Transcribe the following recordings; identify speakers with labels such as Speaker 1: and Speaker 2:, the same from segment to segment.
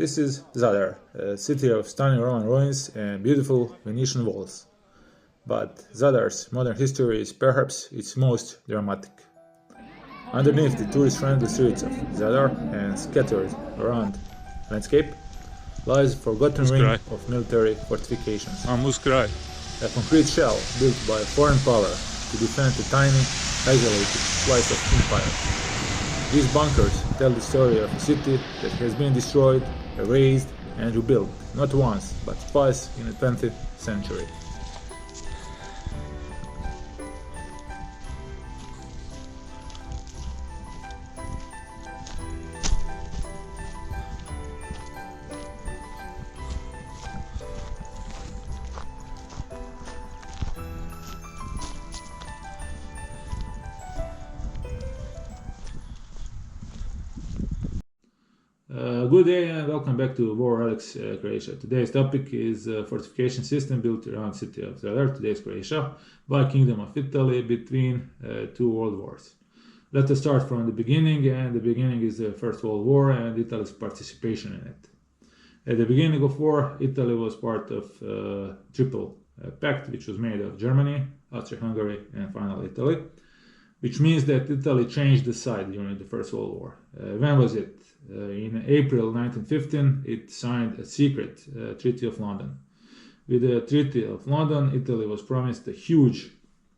Speaker 1: This is Zadar, a city of stunning Roman ruins and beautiful Venetian walls. But Zadar's modern history is perhaps its most dramatic. Underneath the tourist-friendly streets of Zadar and scattered around landscape lies a forgotten ring of military fortifications. A concrete shell built by foreign power to defend a tiny, isolated slice of empire. These bunkers tell the story of a city that has been destroyed, erased and rebuilt, not once, but twice in the 20th century. Good day and welcome back to War Alex, Croatia. Today's topic is a fortification system built around the city of Zadar, today's Croatia, by Kingdom of Italy between two world wars. Let us start from the beginning, and the beginning is the First World War and Italy's participation in it. At the beginning of war, Italy was part of a triple pact, which was made of Germany, Austria-Hungary and finally Italy, which means that Italy changed the side during the First World War. When was it? In April 1915, it signed a secret Treaty of London. With the Treaty of London, Italy was promised a huge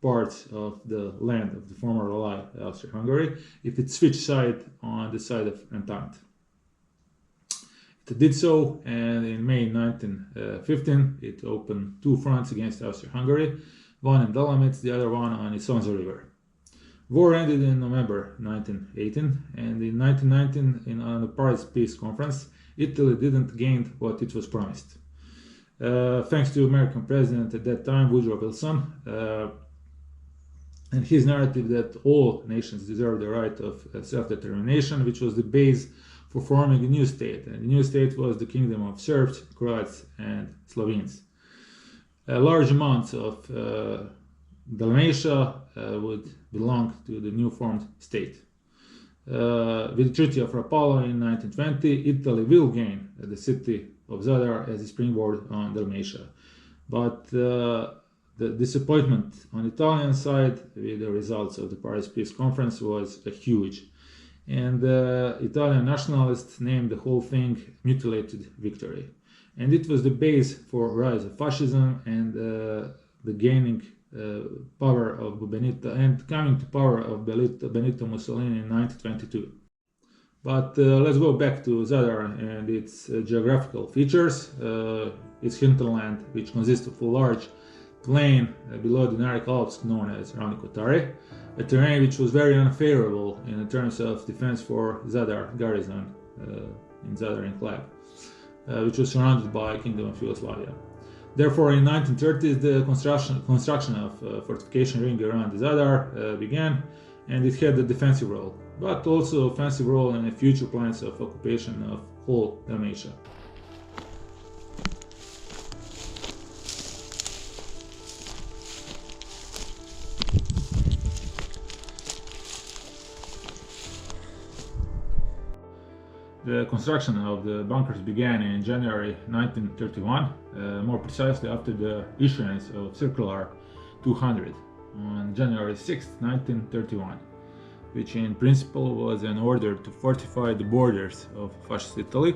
Speaker 1: parts of the land of the former ally Austria-Hungary if it switched side on the side of Entente. It did so, and in May 1915, it opened two fronts against Austria-Hungary, one in Dolomites, the other one on Isonzo River. War ended in November 1918, and in 1919, on the Paris Peace Conference, Italy didn't gain what it was promised. Thanks to American President at that time, Woodrow Wilson, and his narrative that all nations deserve the right of self-determination, which was the base for forming a new state. And the new state was the Kingdom of Serbs, Croats, and Slovenes. Large amounts of Dalmatia would belong to the new formed state. With the Treaty of Rapallo in 1920, Italy will gain the city of Zadar as a springboard on Dalmatia. But the disappointment on the Italian side with the results of the Paris Peace Conference was huge. And Italian nationalists named the whole thing mutilated victory. And it was the base for rise of fascism and the gaining power of Benito and coming to power of Benito Mussolini in 1922. But let's go back to Zadar and its geographical features. Its hinterland, which consists of a large plain below the Dinaric Alps known as Ranikotari, a terrain which was very unfavorable in terms of defense for Zadar garrison in Zadar enclave, which was surrounded by Kingdom of Yugoslavia. Therefore, in 1930s, the construction of fortification ring around Zadar began, and it had a defensive role, but also offensive role in the future plans of occupation of whole Dalmatia. The construction of the bunkers began in January 1931, more precisely after the issuance of Circular 200 on January 6, 1931, which in principle was an order to fortify the borders of Fascist Italy.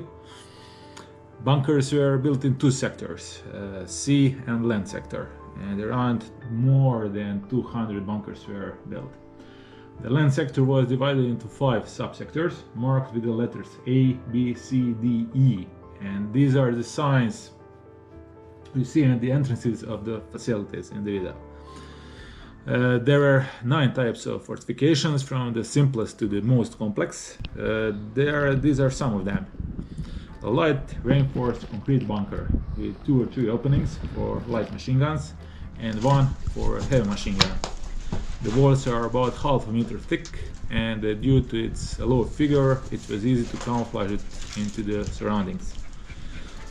Speaker 1: Bunkers were built in two sectors, sea and land sector, and around more than 200 bunkers were built. The land sector was divided into 5 subsectors, marked with the letters A, B, C, D, E, and these are the signs you see at the entrances of the facilities in the video. There were 9 types of fortifications, from the simplest to the most complex. These are some of them. A light reinforced concrete bunker with 2 or 3 openings for light machine guns and 1 for a heavy machine gun. The walls are about half a meter thick, and due to its low figure, it was easy to camouflage it into the surroundings.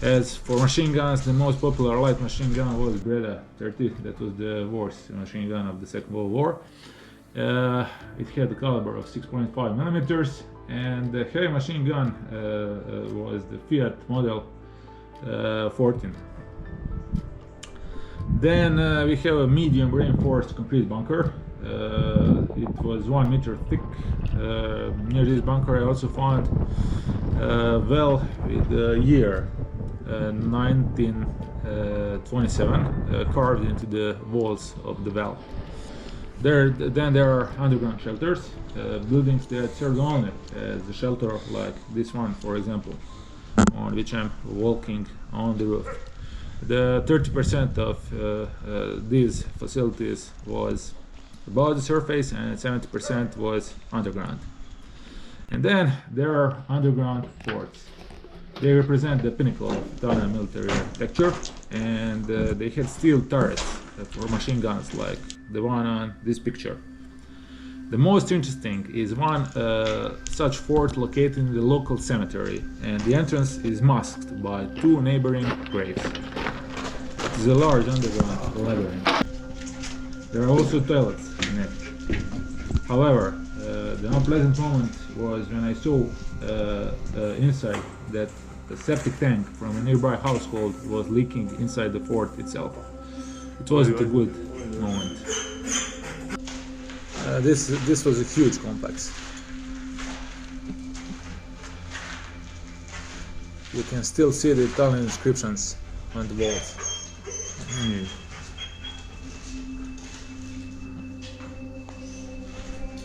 Speaker 1: As for machine guns, the most popular light machine gun was Breda 30, that was the worst machine gun of the Second World War, It had a caliber of 6.5 millimeters, and the heavy machine gun was the Fiat model 14. Then we have a medium reinforced concrete bunker. It was 1 meter thick. Near this bunker I also found a well with the year 1927 carved into the walls of the well. Then there are underground shelters, buildings that serve only as a shelter, like this one, for example, on which I'm walking on the roof. The 30% of these facilities was above the surface and 70% was underground. And then there are underground forts. They represent the pinnacle of Italian military architecture, and they had steel turrets for machine guns like the one on this picture. The most interesting is one such fort located in the local cemetery, and the entrance is masked by 2 neighboring graves. It is a large underground labyrinth. There are also toilets in it. However, the unpleasant moment was when I saw inside that the septic tank from a nearby household was leaking inside the fort itself. It wasn't a good moment. This was a huge complex. You can still see the Italian inscriptions on the walls.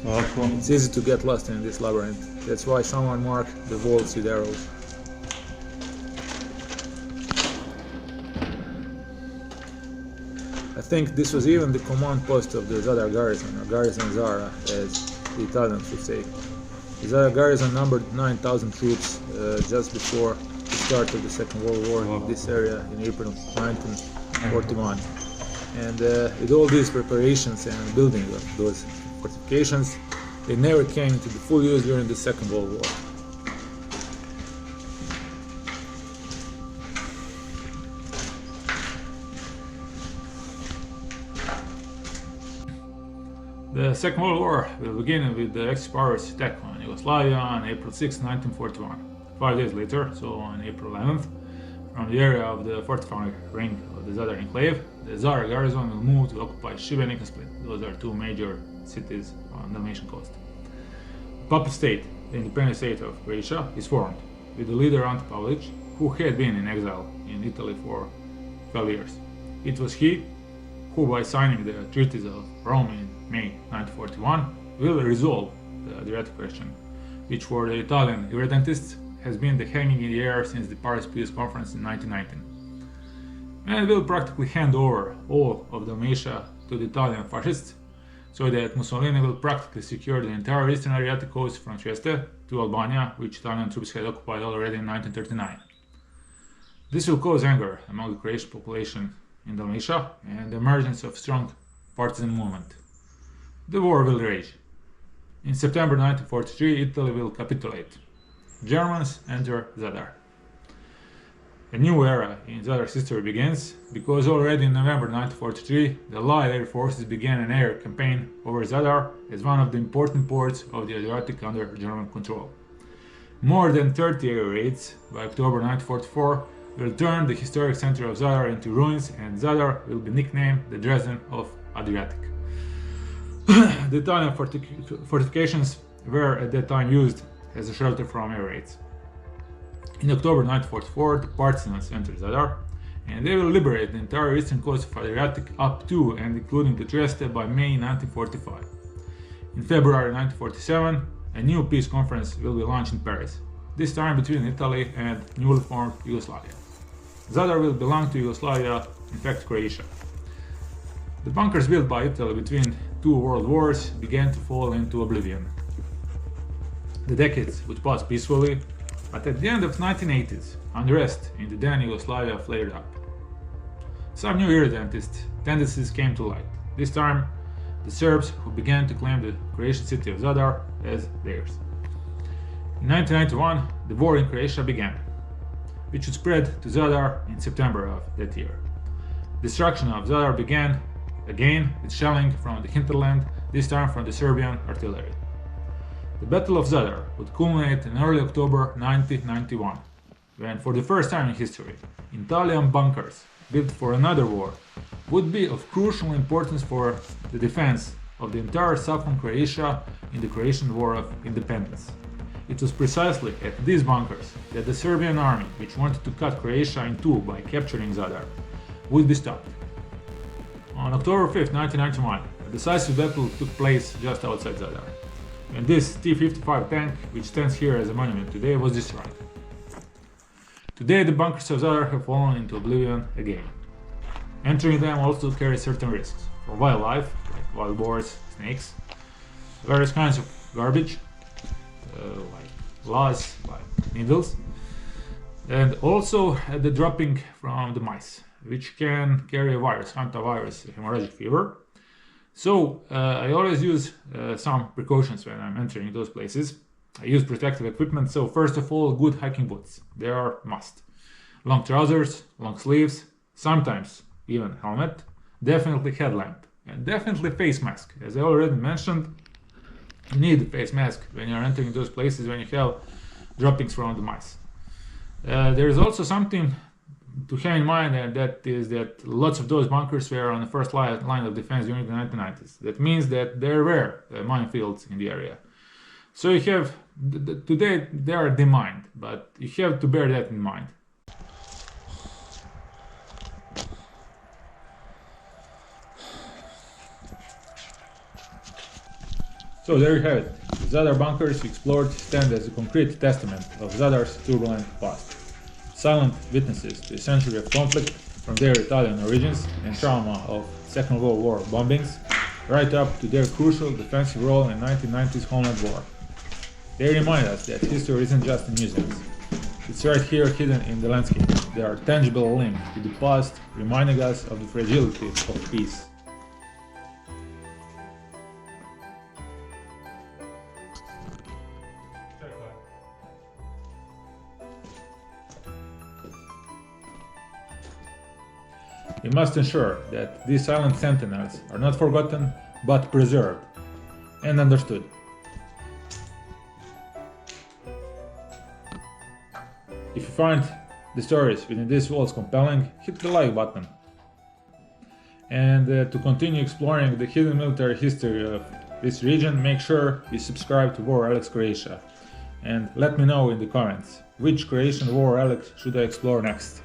Speaker 1: It's easy to get lost in this labyrinth. That's why someone marked the walls with arrows. I think this was even the command post of the Zadar garrison, or garrison Zara, as the Italians would say. The Zadar garrison numbered 9,000 troops just before the start of the Second World War in this area in April 1941. And with all these preparations and building of those fortifications, they never came into the full use during the Second World War. The Second World War will begin with the Axis powers' attack on Yugoslavia on April 6, 1941. 5 days later, so on April 11th, from the area of the fortified ring of the Zadar enclave, the Zadar garrison will move to occupy Šibenik and Split. Those are 2 major cities on the Dalmatian coast. The puppet state, the independent state of Croatia, is formed, with the leader Ante Pavelić, who had been in exile in Italy for 12 years. It was he who, by signing the treaties of Rome in May 1941, will resolve the Adriatic question, which for the Italian irredentists has been the hanging in the air since the Paris Peace Conference in 1919. And will practically hand over all of Dalmatia to the Italian fascists, so that Mussolini will practically secure the entire eastern Adriatic coast from Trieste to Albania, which Italian troops had occupied already in 1939. This will cause anger among the Croatian population in Dalmatia and the emergence of strong partisan movement. The war will rage. In September 1943, Italy will capitulate. Germans enter Zadar. A new era in Zadar's history begins, because already in November 1943, the Allied air forces began an air campaign over Zadar as one of the important ports of the Adriatic under German control. More than 30 air raids by October 1944 will turn the historic center of Zadar into ruins, and Zadar will be nicknamed the Dresden of Adriatic. The Italian fortifications were at that time used as a shelter from air raids. In October 1944, the partisans entered Zadar, and they will liberate the entire eastern coast of Adriatic up to and including the Trieste by May 1945. In February 1947, a new peace conference will be launched in Paris, this time between Italy and newly formed Yugoslavia. Zadar will belong to Yugoslavia, in fact Croatia. The bunkers built by Italy between 2 world wars began to fall into oblivion. The decades would pass peacefully, but at the end of the 1980s, unrest in the then Yugoslavia flared up. Some new irredentist tendencies came to light, this time the Serbs, who began to claim the Croatian city of Zadar as theirs. In 1991, the war in Croatia began, which would spread to Zadar in September of that year. Destruction of Zadar began again with shelling from the hinterland, this time from the Serbian artillery. The Battle of Zadar would culminate in early October 1991, when for the first time in history, Italian bunkers built for another war would be of crucial importance for the defense of the entire southern Croatia in the Croatian War of Independence. It was precisely at these bunkers that the Serbian army, which wanted to cut Croatia in two by capturing Zadar, would be stopped. On October 5, 1991, a decisive battle took place just outside Zadar, when this T-55 tank, which stands here as a monument today, was destroyed. Today the bunkers of Zadar have fallen into oblivion again. Entering them also carries certain risks for wildlife, like wild boars, snakes, various kinds of garbage, like glass, like needles, and also the dropping from the mice, which can carry a virus, Hanta virus, hemorrhagic fever. So I always use some precautions when I'm entering those places. I use protective equipment, so first of all, good hiking boots, they are must. Long trousers, long sleeves, sometimes even helmet, definitely headlamp, and definitely face mask. As I already mentioned, you need a face mask when you're entering those places when you have droppings from the mice. There is also something to have in mind, and that is that lots of those bunkers were on the first line of defense during the 1990s. That means that there were minefields in the area. So you have, today they are demined, but you have to bear that in mind. So there you have it. The Zadar bunkers explored stand as a concrete testament of Zadar's turbulent past. Silent witnesses to a century of conflict from their Italian origins and trauma of Second World War bombings, right up to their crucial defensive role in 1990s Homeland War. They remind us that history isn't just in museums. It's right here hidden in the landscape. They are a tangible link to the past, reminding us of the fragility of peace. We must ensure that these silent sentinels are not forgotten, but preserved and understood. If you find the stories within these walls compelling, hit the like button. And to continue exploring the hidden military history of this region, make sure you subscribe to War Alex Croatia. And let me know in the comments, which Croatian war relic should I explore next.